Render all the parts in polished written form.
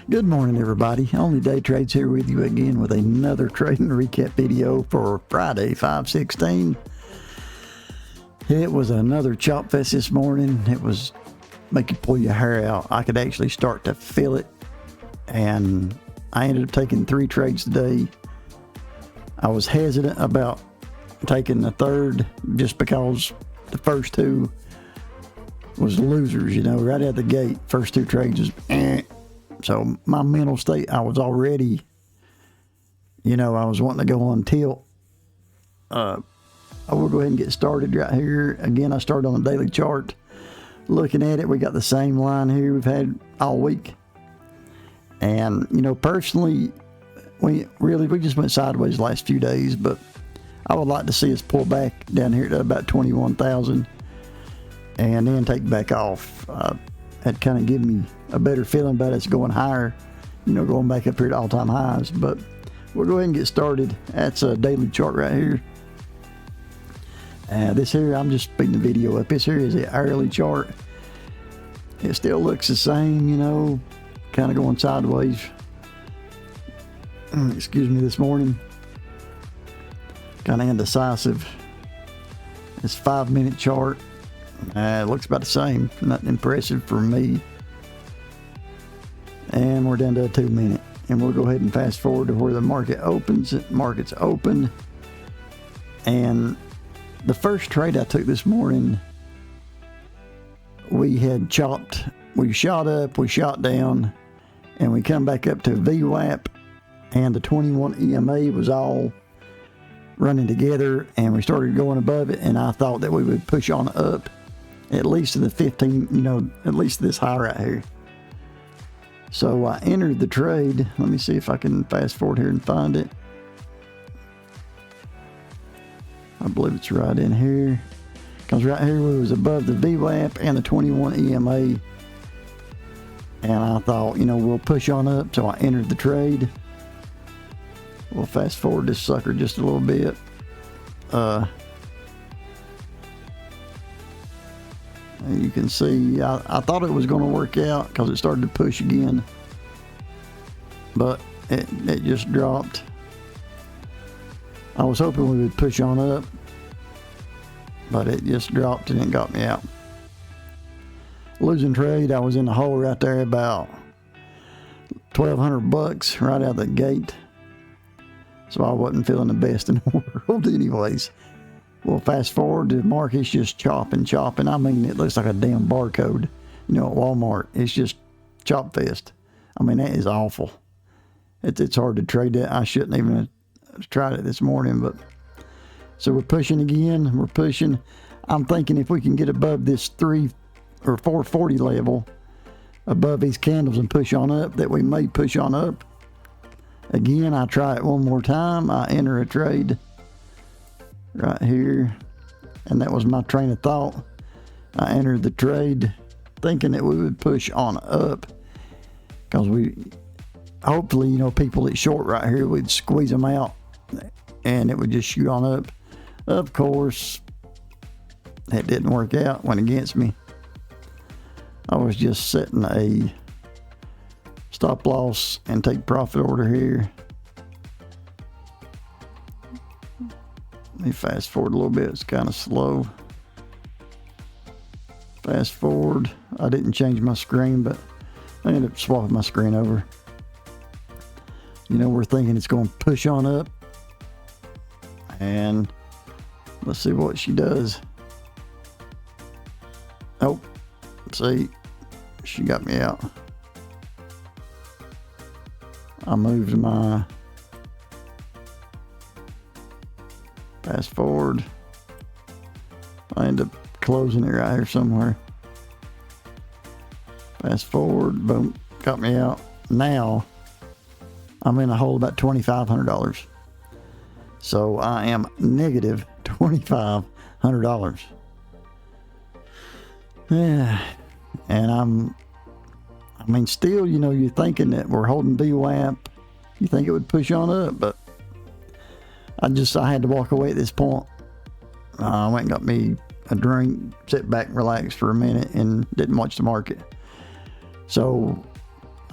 Good morning, everybody. Only Day Trades here with you again with another trading recap video for Friday, 5/16. It was another chop fest this morning. It was make you pull your hair out. I could actually start to feel it, and I ended up taking 3 trades today. I was hesitant about taking the third just because the first 2 was losers, right out the gate. First 2 trades was So my mental state, I was already, I was wanting to go on tilt. I will go ahead and get started right here. Again, I started on the daily chart. Looking at it, we got the same line here we've had all week. And, personally, we just went sideways the last few days, but I would like to see us pull back down here to about 21,000 and then take back off. That kind of give me a better feeling about us going higher, going back up here to all-time highs. But we'll go ahead and get started. That's a daily chart right here. This here, I'm just speeding the video up. This here is the hourly chart. It still looks the same, kind of going sideways. Excuse me, this morning. Kind of indecisive. This 5-minute chart. It looks about the same. Nothing impressive for me. And we're down to a 2-minute. And we'll go ahead and fast forward to where the market opens. Market's open. And the first trade I took this morning, we had chopped. We shot up, we shot down, and we come back up to VWAP. And the 21 EMA was all running together. And we started going above it. And I thought that we would push on up. At least to the 15, at least this high right here. So I entered the trade. Let me see if I can fast forward here and find it. I believe it's right in here. Because right here we was above the VWAP and the 21 EMA. And I thought, we'll push on up. So I entered the trade. We'll fast forward this sucker just a little bit. You can see, I thought it was going to work out because it started to push again. But it just dropped. I was hoping we would push on up. But it just dropped and it got me out. Losing trade, I was in the hole right there about $1,200 right out the gate. So I wasn't feeling the best in the world anyways. Well, fast forward, the market's just chopping. I mean, it looks like a damn barcode, at Walmart. It's just chop fest. I mean, that is awful. It's hard to trade that. I shouldn't even have tried it this morning, but so we're pushing again. We're pushing. I'm thinking if we can get above this 3 or 440 level, above these candles and push on up, that we may push on up. Again, I try it one more time. I enter a trade right here, and that was my train of thought. I entered the trade thinking that we would push on up because we hopefully, people that short right here, we'd squeeze them out and it would just shoot on up. Of course, that didn't work out, went against me. I was just setting a stop loss and take profit order here. Let me fast forward a little bit. It's kind of slow. Fast forward. I didn't change my screen, but I ended up swapping my screen over. We're thinking it's going to push on up. And let's see what she does. Oh, see, she got me out. I moved my fast forward. I end up closing it right here somewhere. Fast forward, boom, got me out. Now I'm in a hole about $2,500. So I am negative $2,500. Yeah, and still, you're thinking that we're holding VWAP. You think it would push on up, but I had to walk away at this point. I went and got me a drink, sit back, relax for a minute, and didn't watch the market. So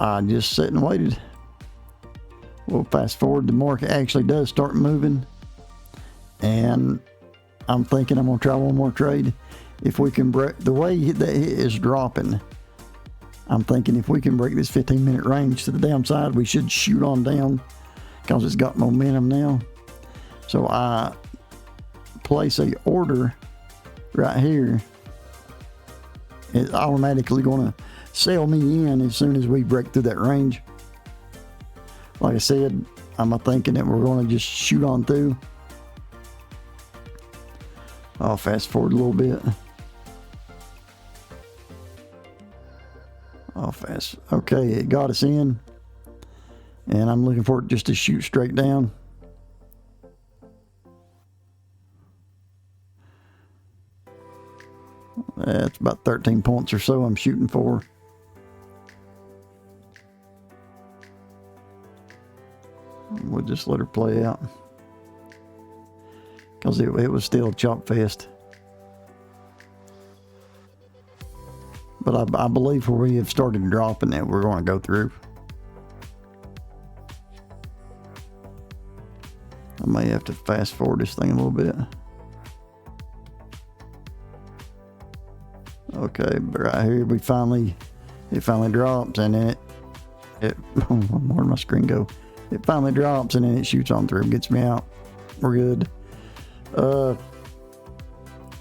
I just sat and waited. We'll fast forward. The market actually does start moving, and I'm thinking I'm gonna try one more trade. If we can break the way that it is dropping, I'm thinking if we can break this 15-minute range to the downside, we should shoot on down because it's got momentum now. So I place a order right here. It's automatically gonna sell me in as soon as we break through that range. Like I said, I'm thinking that we're gonna just shoot on through. I'll fast forward a little bit. Okay, it got us in, and I'm looking for it just to shoot straight down. That's about 13 points or so I'm shooting for. We'll just let her play out because it was still a chop fest. But I believe where we have started dropping that we're going to go through. I may have to fast forward this thing a little bit. Okay, but right here it finally drops, and then it where'd my screen go? It finally drops, and then it shoots on through, gets me out. We're good.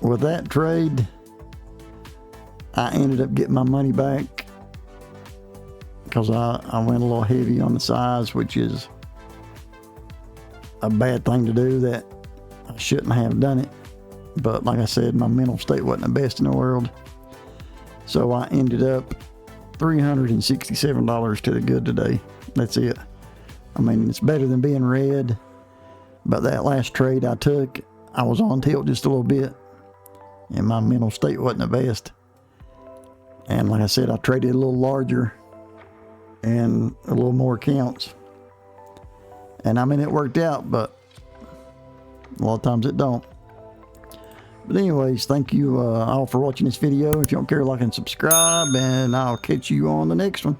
With that trade, I ended up getting my money back because I went a little heavy on the size, which is a bad thing to do. That I shouldn't have done it. But like I said, my mental state wasn't the best in the world. So I ended up $367 to the good today. That's it. I mean, it's better than being red. But that last trade I took, I was on tilt just a little bit, and my mental state wasn't the best. And like I said, I traded a little larger and a little more accounts. And I mean, it worked out, but a lot of times it don't. But anyways, thank you all for watching this video. If you don't care, like and subscribe, and I'll catch you on the next one.